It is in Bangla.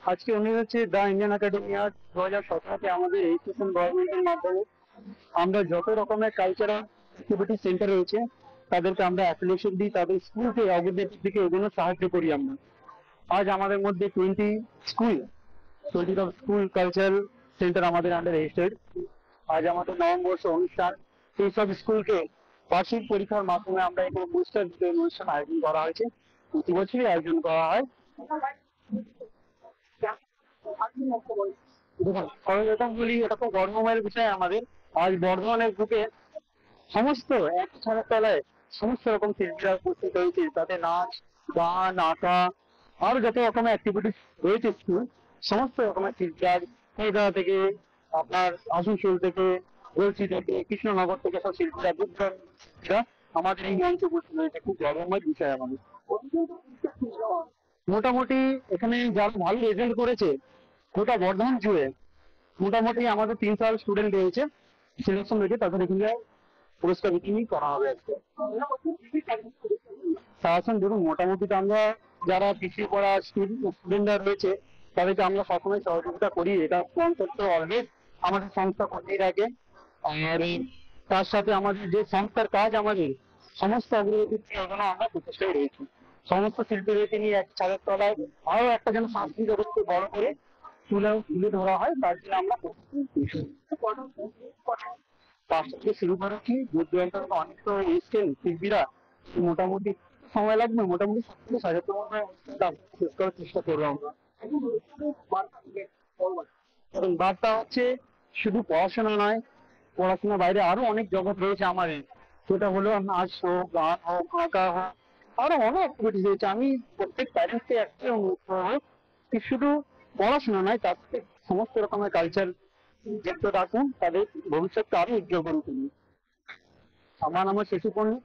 আজকে উনি হচ্ছে দ্য ইন্ডিয়ান একাডেমি আর্ট 2017-তে আমাদের রেজিস্ট্রেশন গভর্নমেন্টের মাধ্যমে আমরা যত রকমের কালচারাল অ্যাক্টিভিটি সেন্টার রয়েছে তাদেরকে আমরা অ্যাপ্লিকেশন দিই, তাদের স্কুলকে অগ্রগতির দিকে এগোনো সাহায্য করি আমরা। আজ আমাদের মধ্যে 20 স্কুল কালচারাল সেন্টার আমাদের আন্ডার রেজিস্টার্ড। আজ আমাদের নববর্ষ অনুষ্ঠান, এইসব স্কুলকে বার্ষিক পরীক্ষার মাধ্যমে আমরা এখানে বুস্টার অনুষ্ঠান আয়োজন করা হয়েছে, প্রতি বছরই আয়োজন করা হয়। দেখুন, সর্বপ্রথম বলি, এটা তো গর্বময়ের বিষয় আমাদের। আজ বর্ধমানের বুকে সমস্ত এক ছাদের তলায় সমস্ত রকম শিল্পীরা উপস্থিত হয়েছে, তাতে নাচ, গান, আঁকা, আরো যত রকমের অ্যাক্টিভিটিস রয়েছে স্কুল, সমস্ত রকমের শিল্পীরা কলকাতা থেকে, আপনার আসানসোল থেকে, গলসি থেকে, কৃষ্ণনগর থেকে সব শিল্পীরা শিল্পীরা আমাদের এই মঞ্চে উপস্থিত হয়েছে, খুব গর্বময় বিষয় আমাদের। মোটামুটি এখানে যারা ভালো রেজাল্ট করেছে গোটা বর্ধমান জুড়ে, মোটামুটি আমাদের 300 স্টুডেন্ট রয়েছে, সিলেকশন হয়েছে, তাদের এখানে পুরস্কার বিতরণী করা হবে আজকে। শাসন দেখুন, মোটামুটি তো আমরা যারা পিছিয়ে পড়া স্টুডেন্টরা রয়েছে তাদেরকে আমরা সবসময় সহযোগিতা করি, এটা অন্তত অলওয়েজ আমাদের সংস্থা করতেই থাকে। আর তার সাথে আমাদের যে সংস্থার কাজ, আমাদের সমস্ত অগ্রগতির জন্য আমরা প্রচেষ্টায় রয়েছি। সমস্ত শিল্পীদেরকে নিয়ে এক ছাদের তলায় আরো একটা যেন সাংস্কৃতিক জগৎকে বড় করে তুলে ধরা হয়, তার জন্য আমরা পাঁচ থেকে শুরু করেছি, দূর দূরান্ত থেকে অনেক তো এসছেন শিল্পীরা। মোটামুটি সময় লাগবে, মোটামুটি 7 থেকে 7.5 মধ্যে শেষ করার চেষ্টা করবো আমরা। এবং বার্তা হচ্ছে, শুধু পড়াশোনা নয়, পড়াশোনার বাইরে আরো অনেক জগৎ রয়েছে আমাদের, সেটা হলো নাচ হোক, গান হোক, আঁকা হোক, আরো অনেক অ্যাক্টিভিটিস রয়েছে। আমি প্রত্যেক প্যারেন্টসকে একটাই অনুরোধ করবো যে শুধু পড়াশোনা নয়, তার থেকে সমস্ত রকমের কালচার যুক্ত রাখুন, তাদের ভবিষ্যৎকে আরো উজ্জ্বল করে তুলুন। আমার নাম শিশু পণ্ডিত,